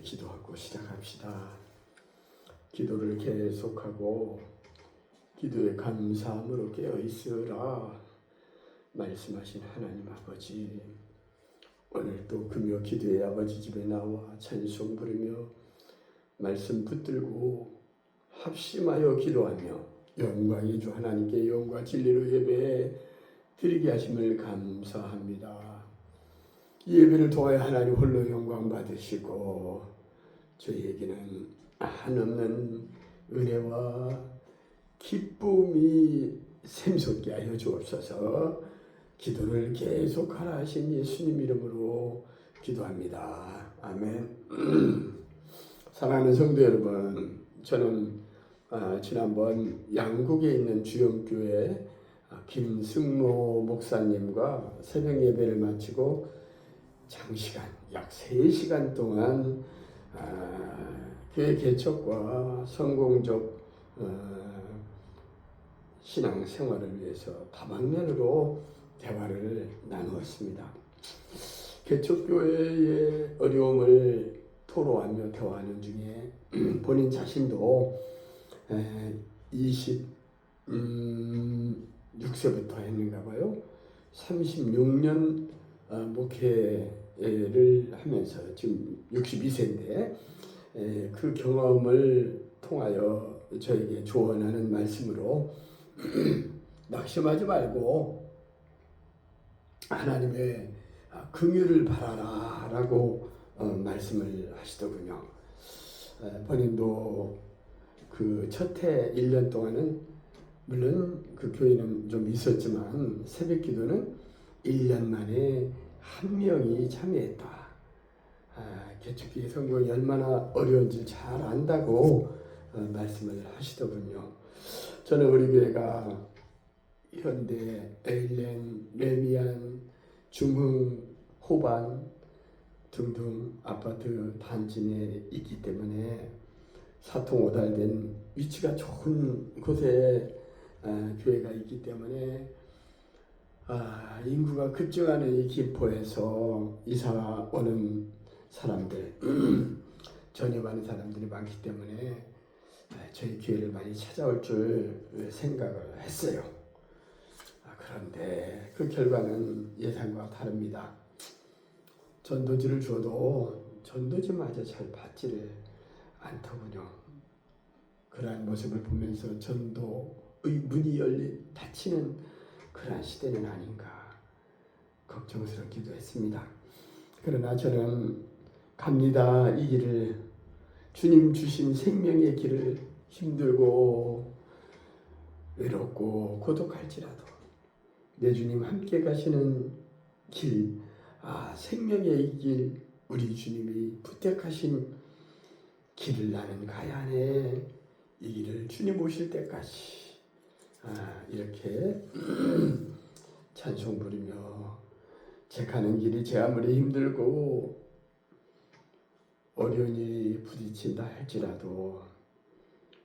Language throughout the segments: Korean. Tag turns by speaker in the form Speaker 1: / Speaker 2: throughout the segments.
Speaker 1: 기도하고 시작합시다. 기도를 계속하고 기도에 감사함으로 깨어있으라 말씀하신 하나님 아버지, 오늘 또 금요 기도의 아버지 집에 나와 찬송 부르며 말씀 붙들고 합심하여 기도하며 영광의 주 하나님께 영과 진리로 예배 드리게 하심을 감사합니다. 이 예배를 통하여 하나님 홀로 영광 받으시고 저희에게는 한없는 은혜와 기쁨이 샘솟게 하여 주옵소서. 기도를 계속하라 하신 예수님 이름으로 기도합니다. 아멘. 사랑하는 성도 여러분, 저는 지난번 양국에 있는 주영교회 김승모 목사님과 새벽 예배를 마치고 장시간 약 3시간 동안 교회 개척과 성공적 신앙 생활을 위해서 다방면으로 대화를 나누었습니다. 개척교회의 어려움을 토로하며 대화하는 중에 본인 자신도 26세부터 했는가 봐요. 36년 목회를 하면서 지금 62세인데 그 경험을 통하여 저에게 조언하는 말씀으로 낙심하지 말고 하나님의 긍휼을 바라라 라고 말씀을 하시더군요. 본인도 그 첫 해 1년 동안은 물론 그 교회는 좀 있었지만 새벽 기도는 1년 만에 1명이 참여했다. 개척기의 성공이 얼마나 어려운지 잘 안다고 말씀을 하시더군요. 저는 우리 교회가 현대, 에일랜, 레미안, 중흥, 호반 등등 아파트 단지 내에 있기 때문에 사통오달된 위치가 좋은 곳에 교회가 있기 때문에 인구가 급증하는 이 김포에서 이사 오는 사람들, 전역하는 사람들이 많기 때문에 저희 교회를 많이 찾아올 줄 생각을 했어요. 그런데 그 결과는 예상과 다릅니다. 전도지를 줘도 전도지마저 잘 받지를 않더군요. 그러한 모습을 보면서 전도의 문이 닫히는 그러한 시대는 아닌가 걱정스럽기도 했습니다. 그러나 저는 갑니다. 이 길을, 주님 주신 생명의 길을 힘들고 외롭고 고독할지라도 내 주님 함께 가시는 길, 생명의 길, 우리 주님이 부탁하신 길을 나는 가야 하네. 이 길을 주님 오실 때까지 이렇게 찬송 부르며 제 가는 길이 제 아무리 힘들고 어려운 일이 부딪힌다 할지라도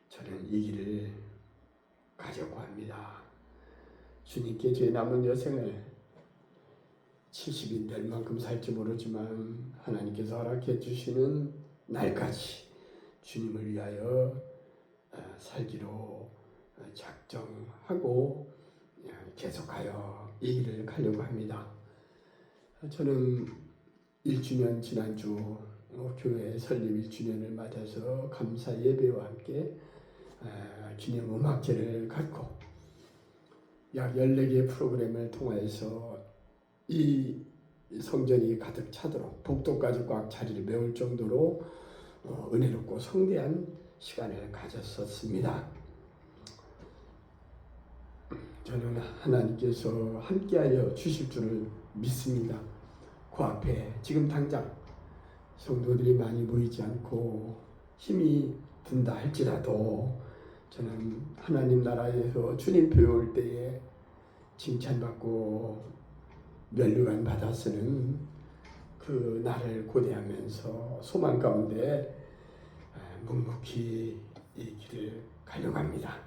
Speaker 1: 저는 이 길을 가려고 합니다. 주님께 제 남은 여생을 70이 될 만큼 살지 모르지만 하나님께서 허락해 주시는 날까지 주님을 위하여 살기로 작정하고 계속하여 이 길을 가려고 합니다. 저는 1주년 지난주 교회 설립 1주년을 맞아서 감사 예배와 함께 기념 음악제를 갖고 약 14개의 프로그램을 통해서 이 성전이 가득 차도록 복도까지 꽉 자리를 메울 정도로 은혜롭고 성대한 시간을 가졌었습니다. 저는 하나님께서 함께하여 주실 줄을 믿습니다. 그 앞에 지금 당장 성도들이 많이 모이지 않고 힘이 든다 할지라도 저는 하나님 나라에서 주님 배울 때에 칭찬받고 면류관 받아 쓰는 그 날을 고대하면서 소망 가운데 묵묵히 이 길을 가려고 합니다.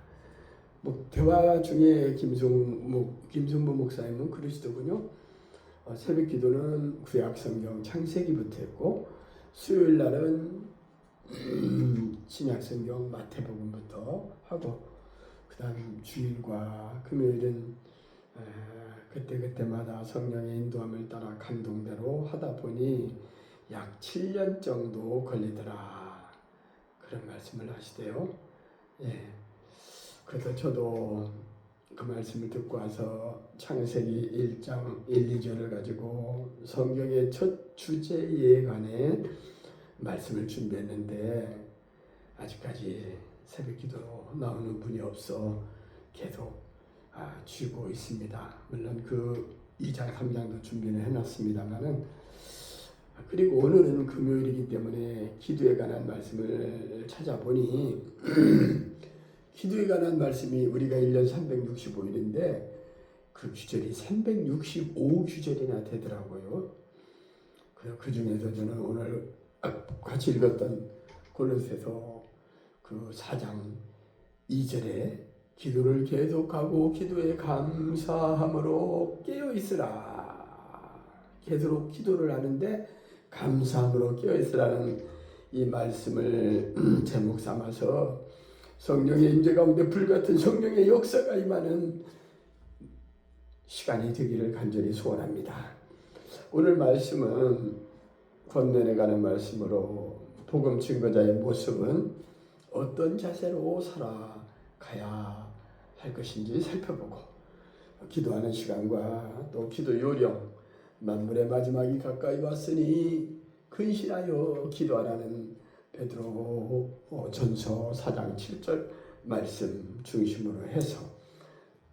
Speaker 1: 대화 중에 김승부 목사님은 그러시더군요. 새벽 기도는 구약 성경 창세기부터 했고 수요일 날은 신약성경 마태복음부터 하고 그다음 주일과 금요일은 그때그때마다 성령의 인도함을 따라 감동대로 하다 보니 약 7년 정도 걸리더라. 그런 말씀을 하시대요. 예. 그래서 저도 그 말씀을 듣고 와서 창세기 1장 1, 2절을 가지고 성경의 첫 주제에 관해 말씀을 준비했는데 아직까지 새벽 기도로 나오는 분이 없어 계속 쥐고 있습니다. 물론 그 2장 3장도 준비를 해놨습니다만은 그리고 오늘은 금요일이기 때문에 기도에 관한 말씀을 찾아보니 기도에 관한 말씀이 우리가 1년 365일인데 그 규절이 365규절이나 되더라고요. 그 중에서 저는 오늘 같이 읽었던 골로새서 그 4장 2절에 기도를 계속하고 기도에 감사함으로 깨어있으라. 계속 기도를 하는데 감사함으로 깨어있으라는 이 말씀을 제목 삼아서 성령의 임재 가운데 불같은 성령의 역사가 임하는 시간이 되기를 간절히 소원합니다. 오늘 말씀은 권면해가는 말씀으로 복음 증거자의 모습은 어떤 자세로 살아가야 할 것인지 살펴보고 기도하는 시간과 또 기도 요령 만물의 마지막이 가까이 왔으니 근신하여 기도하라는 베드로 전서 4장 7절 말씀 중심으로 해서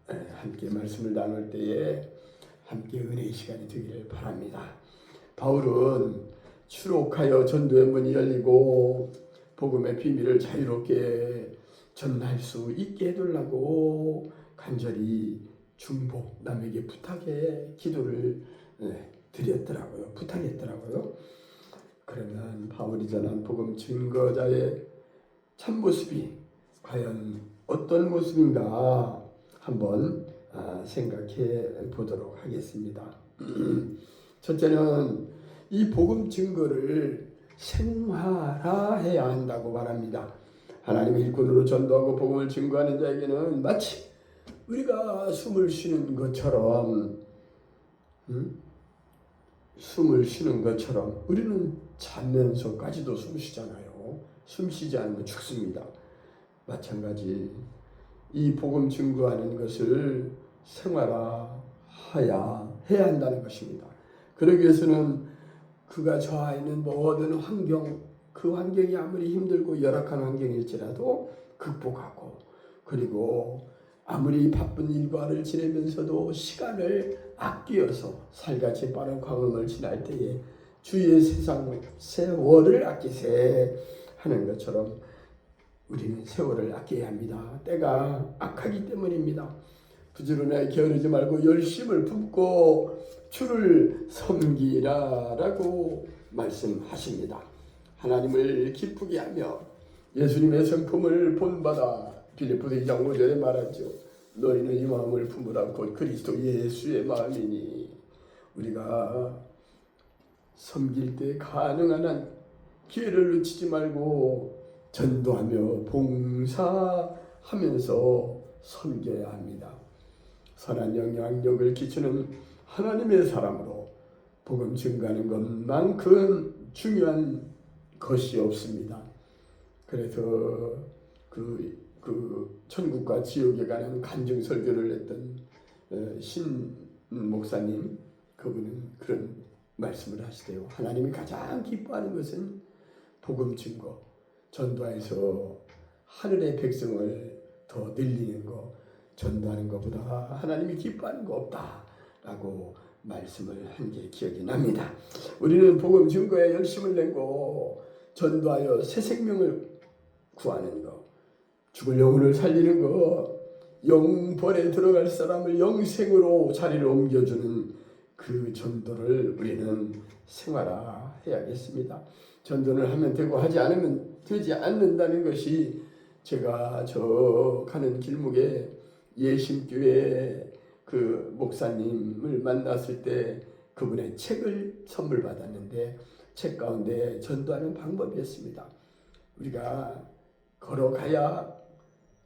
Speaker 1: 함께 말씀을 나눌 때에 함께 은혜의 시간이 되기를 바랍니다. 바울은 추록하여 전도의 문이 열리고 복음의 비밀을 자유롭게 전할 수 있게 해달라고 간절히 중보 남에게 부탁해 기도를 드렸더라고요. 부탁했더라고요. 그러면 바울이 전한 복음 증거자의 참모습이 과연 어떤 모습인가 한번 생각해 보도록 하겠습니다. 첫째는 이 복음 증거를 생활화해야 한다고 말합니다. 하나님의 일꾼으로 전도하고 복음을 증거하는 자에게는 마치 우리가 숨을 쉬는 것처럼 숨을 쉬는 것처럼 우리는 자면서까지도 숨 쉬잖아요. 숨 쉬지 않으면 죽습니다. 마찬가지 이 복음 증거하는 것을 생활화해야 한다는 것입니다. 그러기 위해서는 그가 처해 있는 모든 환경, 그 환경이 아무리 힘들고 열악한 환경일지라도 극복하고 그리고 아무리 바쁜 일과를 지내면서도 시간을 아끼어서 살같이 빠른 광음을 지날 때에 주의 세월을 아끼세 하는 것처럼 우리는 세월을 아껴야 합니다. 때가 악하기 때문입니다. 부지런하게 게으르지 말고 열심을 품고 주를 섬기라라고 말씀하십니다. 하나님을 기쁘게 하며 예수님의 성품을 본받아 빌립보서 2장 5절에 말하죠. 너희는 이 마음을 품으라 곧 그리스도 예수의 마음이니. 우리가 섬길 때 가능한 한 기회를 놓치지 말고 전도하며 봉사하면서 섬겨야 합니다. 선한 영향력을 끼치는 하나님의 사람으로 복음 증거하는 것만큼 중요한 것이 없습니다. 그래서 그 천국과 지옥에 관한 간증 설교를 했던 신 목사님, 그분은 그런 말씀을 하시대요. 하나님이 가장 기뻐하는 것은 복음 증거, 전도해서 하늘의 백성을 더 늘리는 것, 전도하는 것보다 하나님이 기뻐하는 거 없다라고 말씀을 한 게 기억이 납니다. 우리는 복음 증거에 열심을 내고 전도하여 새 생명을 구하는 것, 죽을 영혼을 살리는 것, 영벌에 들어갈 사람을 영생으로 자리를 옮겨주는 그 전도를 우리는 생활화해야겠습니다. 전도를 하면 되고 하지 않으면 되지 않는다는 것이 제가 저 가는 길목에 예심교회 그 목사님을 만났을 때 그분의 책을 선물 받았는데 책 가운데 전도하는 방법이었습니다. 우리가 걸어가야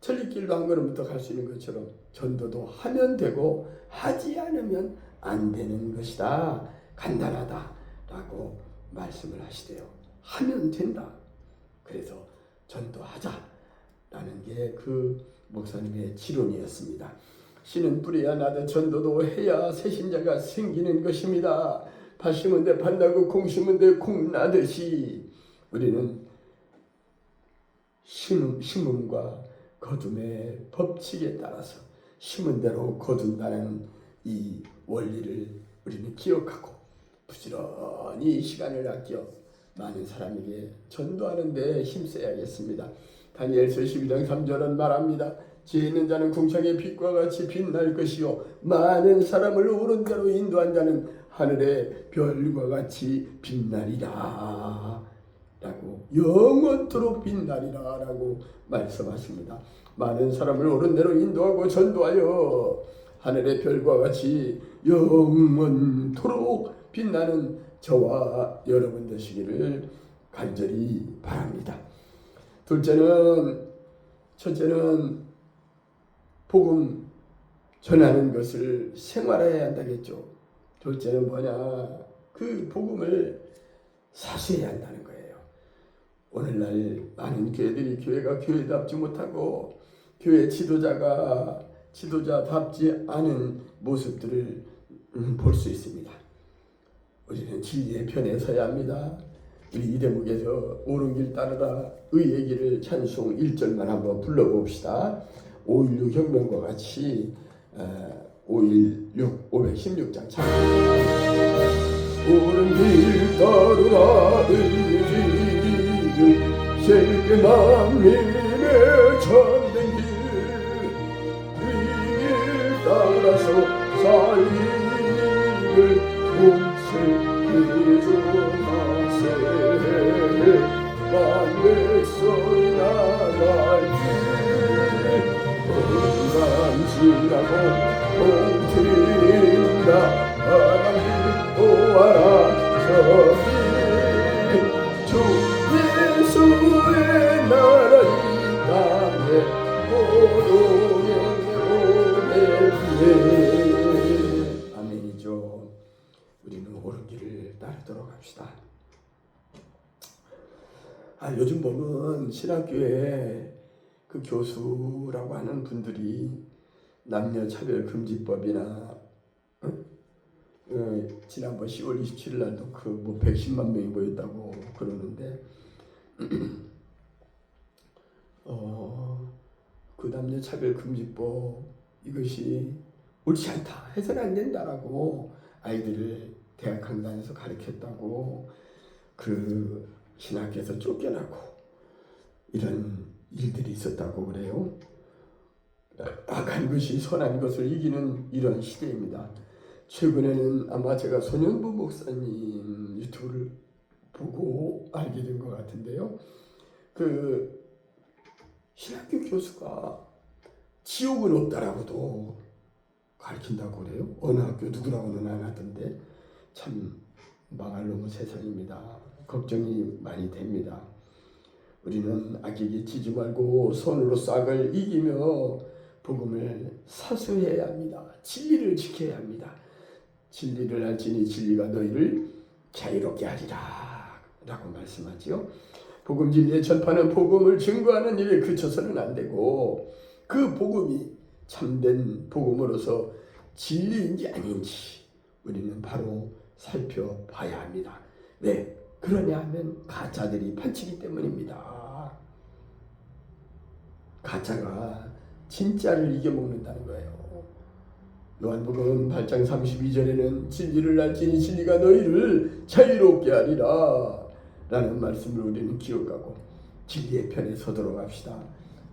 Speaker 1: 천리길도 한 걸음부터 갈 수 있는 것처럼 전도도 하면 되고 하지 않으면 안 되는 것이다. 간단하다라고 말씀을 하시대요. 하면 된다. 그래서 전도하자라는 게 그 목사님의 지론이었습니다. 씨는 뿌려야 나되 전도도 해야 새신자가 생기는 것입니다. 밭 심은 데 밭 나고 콩 심은 데 콩 나듯이 우리는 심음과 거둠의 법칙에 따라서 심은 대로 거둔다는 이 원리를 우리는 기억하고 부지런히 시간을 아껴 많은 사람에게 전도하는 데 힘써야겠습니다. 다니엘서 12장 3절은 말합니다. 지혜 있는 자는 궁창의 빛과 같이 빛날 것이요 많은 사람을 옳은 대로 인도한 자는 하늘의 별과 같이 빛나리라 라고 영원토록 빛나리라 라고 말씀하십니다. 많은 사람을 옳은 대로 인도하고 전도하여 하늘의 별과 같이 영원토록 빛나는 저와 여러분 되시기를 간절히 바랍니다. 첫째는 복음 전하는 것을 생활해야 한다겠죠. 둘째는 뭐냐? 그 복음을 사수해야 한다는 거예요. 오늘날 많은 교회들이 교회가 교회답지 못하고 교회 지도자답지 않은 모습들을 볼 수 있습니다. 우리는 진리의 편에 서야 합니다. 우리 이 대목에서 옳은 길 따르라 의의 길을 찬송 1절만 한번 불러봅시다. 516 혁명과 같이 516장 찬송. 옳은 길 따르라 의의 길을 세계 만민의 참된 길 이 길 따라서 살기를 공생해 주마세. 만백성이 나갈 길 건강 지나고 동트린다 하나님 보아라 저기 주 예수의 나라 이 땅에 오르게 아멘이죠. 우리는 옳은 길을 따르도록 합시다. 요즘 보면 신학교에 그 교수라고 하는 분들이 남녀차별금지법이나 지난번 10월 27일 날도 그 110만 명이 모였다고 그러는데 그 남녀차별금지법 이것이 옳지 않다, 해서는 안 된다라고 아이들을 대학 강단에서 가르쳤다고 그 신학교에서 쫓겨나고 이런 일들이 있었다고 그래요. 악한 것이 선한 것을 이기는 이런 시대입니다. 최근에는 아마 제가 손현부 목사님 유튜브를 보고 알게 된 것 같은데요. 그 신학교 교수가 지옥은 없다라고도 가르친다고 그래요. 어느 학교 누구라고는 안 하던데 참 망할 놈의 세상입니다. 걱정이 많이 됩니다. 우리는 악에게 지지 말고 손으로 싹을 이기며 복음을 사수해야 합니다. 진리를 지켜야 합니다. 진리를 알지니 진리가 너희를 자유롭게 하리라 라고 말씀하지요. 복음 진리의 전파는 복음을 증거하는 일에 그쳐서는 안 되고 그 복음이 참된 복음으로서 진리인지 아닌지 우리는 바로 살펴봐야 합니다. 왜? 그러냐 하면 가짜들이 판치기 때문입니다. 가짜가 진짜를 이겨먹는다는 거예요. 요한복음 8장 32절에는 진리를 알지니 진리가 너희를 자유롭게 하리라 라는 말씀을 우리는 기억하고 진리의 편에 서도록 합시다.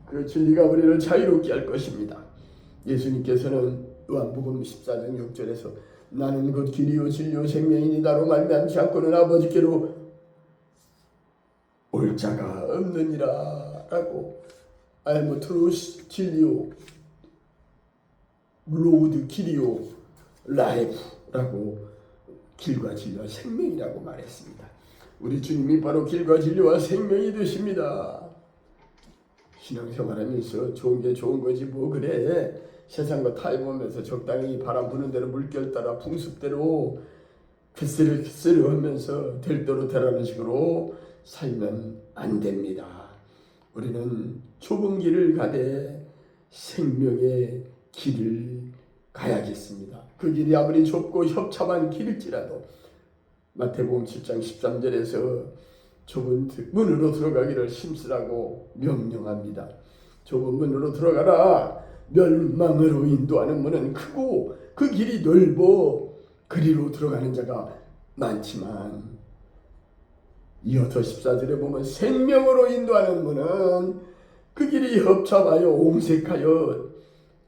Speaker 1: 그 진리가 우리를 자유롭게 할 것입니다. 예수님께서는 요한복음 14장 6절에서 나는 곧 길이요 진리요 생명이니 나로 말미암지 않고는 아버지께로 올 자가 없느니라 라고 I am truth 진리요 로드 길이요 라이프라고 길과 진리와 생명이라고 말했습니다. 우리 주님이 바로 길과 진리와 생명이 되십니다. 신앙생활하면서 좋은 게 좋은 거지 뭐 그래. 세상과 타협하면서 적당히 바람 부는 대로 물결 따라 풍습대로 퀴스를 하면서 될 대로 되라는 식으로 살면 안 됩니다. 우리는 좁은 길을 가되 생명의 길을 가야겠습니다. 그 길이 아무리 좁고 협참한 길일지라도 마태복음 7장 13절에서 좁은 문으로 들어가기를 힘쓰라고 명령합니다. 좁은 문으로 들어가라. 멸망으로 인도하는 문은 크고 그 길이 넓어 그리로 들어가는 자가 많지만 이어서 14절에 보면 생명으로 인도하는 문은 그 길이 협참하여 옹색하여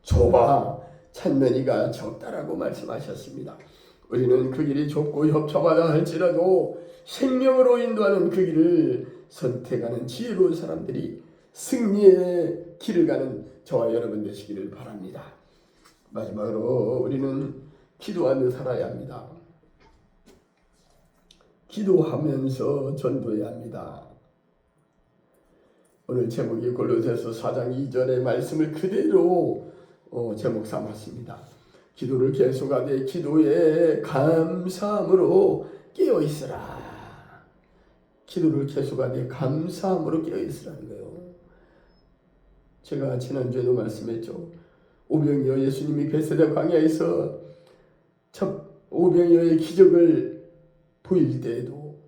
Speaker 1: 좁아 찾는 이가 적다라고 말씀하셨습니다. 우리는 그 길이 좁고 협참하다 할지라도 생명으로 인도하는 그 길을 선택하는 지혜로운 사람들이 승리의 길을 가는 저와 여러분 되시기를 바랍니다. 마지막으로 우리는 기도하며 살아야 합니다. 기도하면서 전도해야 합니다. 오늘 제목이 골로새서 4장 2절의 말씀을 그대로 제목 삼았습니다. 기도를 계속하되 기도에 감사함으로 깨어있으라. 기도를 계속하되 감사함으로 깨어있으라는 거예요. 제가 지난주에도 말씀했죠. 오병이어 예수님이 베세다 광야에서 첫 오병이어의 기적을 보일 때에도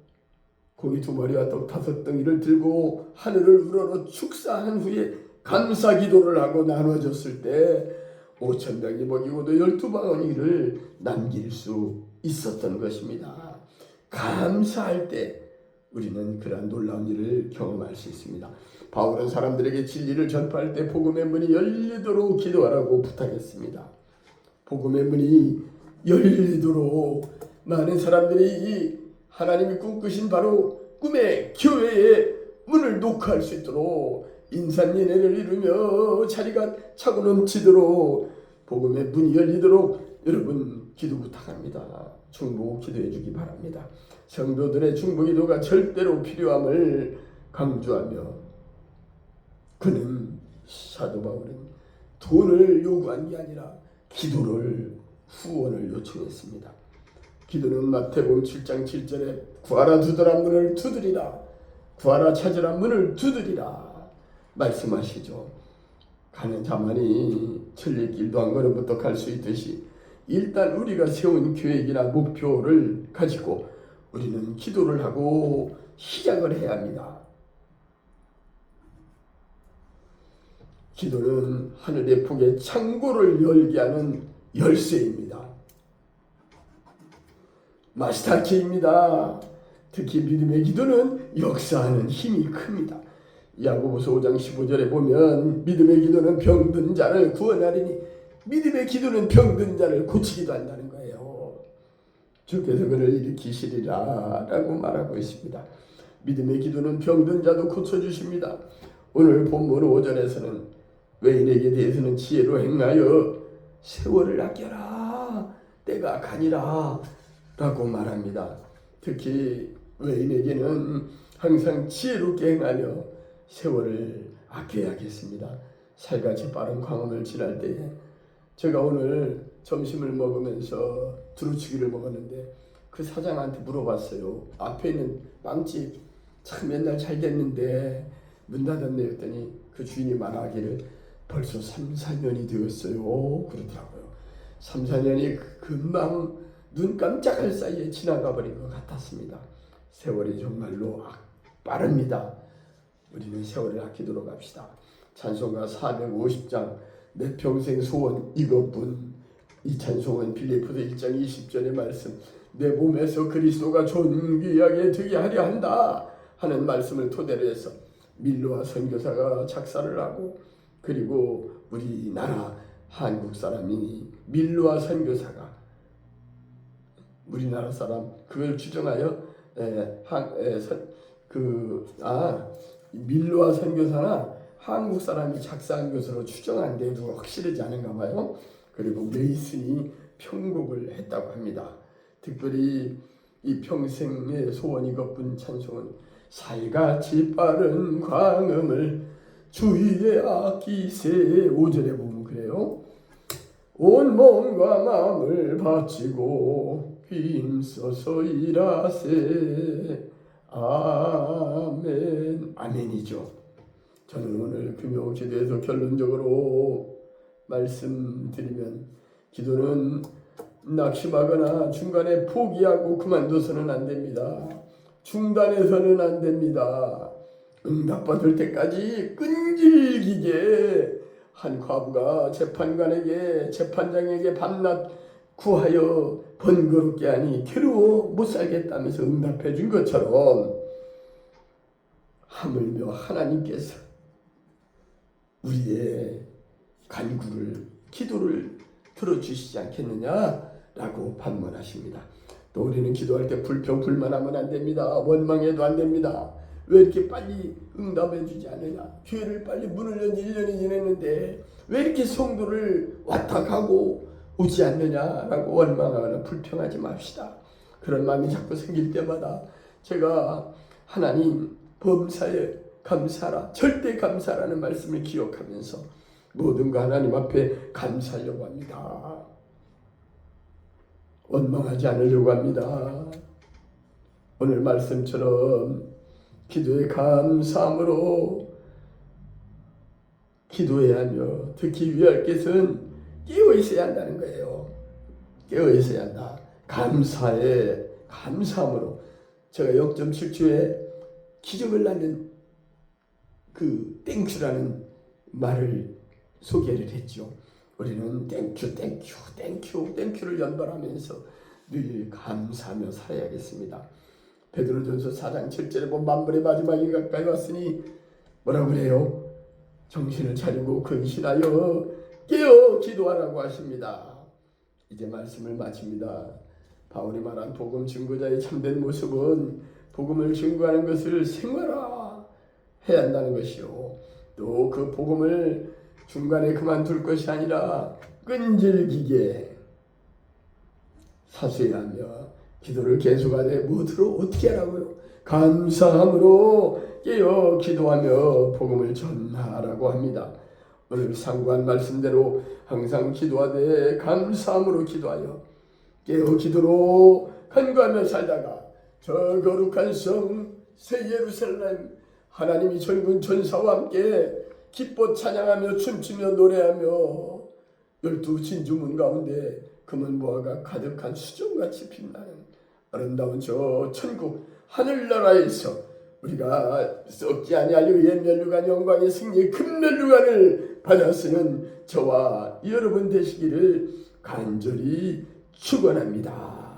Speaker 1: 고기 2마리와 떡 5덩이를 들고 하늘을 우러러 축사한 후에 감사 기도를 하고 나눠줬을 때 5,000명이 먹이고도 12바구니를 남길 수 있었던 것입니다. 감사할 때 우리는 그러한 놀라운 일을 경험할 수 있습니다. 바울은 사람들에게 진리를 전파할 때 복음의 문이 열리도록 기도하라고 부탁했습니다. 복음의 문이 열리도록 많은 사람들이 하나님이 꿈꾸신 바로 꿈의 교회의 문을 녹화할 수 있도록 인산인해를 이루며 자리가 차고 넘치도록 복음의 문이 열리도록 여러분 기도 부탁합니다. 중보 기도해 주기 바랍니다. 성도들의 중보 기도가 절대로 필요함을 강조하며 그는 사도 바울은 돈을 요구한 게 아니라 기도를 후원을 요청했습니다. 기도는 마태복음 7장 7절에 구하라 두드라 문을 두드리라 구하라 찾으라 문을 두드리라 말씀하시죠. 가는 자만이 천리길도 한 걸음부터 갈 수 있듯이 일단 우리가 세운 계획이나 목표를 가지고 우리는 기도를 하고 시작을 해야 합니다. 기도는 하늘의 폭에 창고를 열게 하는 열쇠입니다. 마스터키입니다. 특히 믿음의 기도는 역사하는 힘이 큽니다. 야고보서 5장 15절에 보면 믿음의 기도는 병든 자를 구원하리니 믿음의 기도는 병든 자를 고치기도 한다는 거예요. 주께서 그를 일으키시리라 라고 말하고 있습니다. 믿음의 기도는 병든 자도 고쳐주십니다. 오늘 본문 5절에서는 외인에게 대해서는 지혜로 행하여 세월을 아껴라 때가 가니라 라고 말합니다. 특히 외인에게는 항상 지혜롭게 행하며 세월을 아껴야겠습니다. 살같이 빠른 광원을 지날 때에 제가 오늘 점심을 먹으면서 두루치기를 먹었는데 그 사장한테 물어봤어요. 앞에 있는 빵집 참 맨날 잘 됐는데 문 닫았네 했더니 그 주인이 말하기를 벌써 3, 4년이 되었어요 그러더라고요. 3, 4년이 금방 눈 깜짝할 사이에 지나가 버린 것 같았습니다. 세월이 정말로 빠릅니다. 우리는 세월을 아끼도록 합시다. 찬송가 450장 내 평생 소원 이것뿐. 이 찬송은 빌립보서 1장 20절의 말씀 내 몸에서 그리스도가 존귀하게 되게 하려 한다 하는 말씀을 토대로 해서 밀로아 선교사가 작사를 하고 그리고 우리나라 한국 사람이 밀로아 선교사가 우리나라 사람 그걸 추정하여 밀로아 선교사나 한국 사람이 작사한 것으로 추정한데 누가 확실하지 않은가 봐요. 그리고 메이슨이 편곡을 했다고 합니다. 특별히 이 평생의 소원 이것뿐 찬송은 살같이 빠른 광음을 주위에 아끼세. 5절에 보면 그래요. 온 몸과 마음을 바치고 힘써서 일하세. 아멘. 아멘이죠. 저는 오늘 금요 기도에서 결론적으로 말씀드리면 기도는 낙심하거나 중간에 포기하고 그만둬서는 안 됩니다. 중단해서는 안 됩니다. 응답받을 때까지 끈질기게 한 과부가 재판장에게 밤낮 구하여 번거롭게 하니 괴로워 못 살겠다면서 응답해 준 것처럼 하물며 하나님께서 우리의 간구를 기도를 들어주시지 않겠느냐라고 반문하십니다. 또 우리는 기도할 때 불평 불만하면 안 됩니다. 원망해도 안 됩니다. 왜 이렇게 빨리 응답해 주지 않느냐, 교회를 빨리 문을 연 1년이 지냈는데 왜 이렇게 성도를 왔다 가고 오지 않느냐라고 원망하거나 불평하지 맙시다. 그런 마음이 자꾸 생길 때마다 제가 하나님 범사에 감사라, 절대 감사라는 말씀을 기억하면서 모든 거 하나님 앞에 감사하려고 합니다. 원망하지 않으려고 합니다. 오늘 말씀처럼 기도에 감사함으로 기도해야 하며 특히 위할 것은 깨어 있어야 한다는 거예요. 깨어 있어야 한다. 감사에 감사함으로. 제가 0.7초에 기적을 낳는 그 땡큐라는 말을 소개를 했죠. 우리는 땡큐를 연발하면서 늘 감사하며 살아야겠습니다. 베드로전서 4장 7절에 보면 만물의 마지막이 가까이 왔으니 뭐라고 그래요? 정신을 차리고 근신하여 깨어 기도하라고 하십니다. 이제 말씀을 마칩니다. 바울이 말한 복음 증거자의 참된 모습은 복음을 증거하는 것을 생활화 해야 한다는 것이요. 또 그 복음을 중간에 그만둘 것이 아니라 끈질기게 사수해야 하며 기도를 계속하되 무엇으로 어떻게 하라고요? 감사함으로 깨어 기도하며 복음을 전하라고 합니다. 오늘 상고한 말씀대로 항상 기도하되 감사함으로 기도하여 깨어 기도로 간구하며 살다가 저 거룩한 성 새 예루살렘 하나님이 전군 전사와 함께 기뻐 찬양하며 춤추며 노래하며 12 진주문 가운데 금은보화가 가득한 수정같이 빛나는 아름다운 저 천국 하늘나라에서 우리가 썩지 아니할 의의 면류관 영광의 승리의 금면류관을 받아 쓰는 저와 여러분 되시기를 간절히 축원합니다.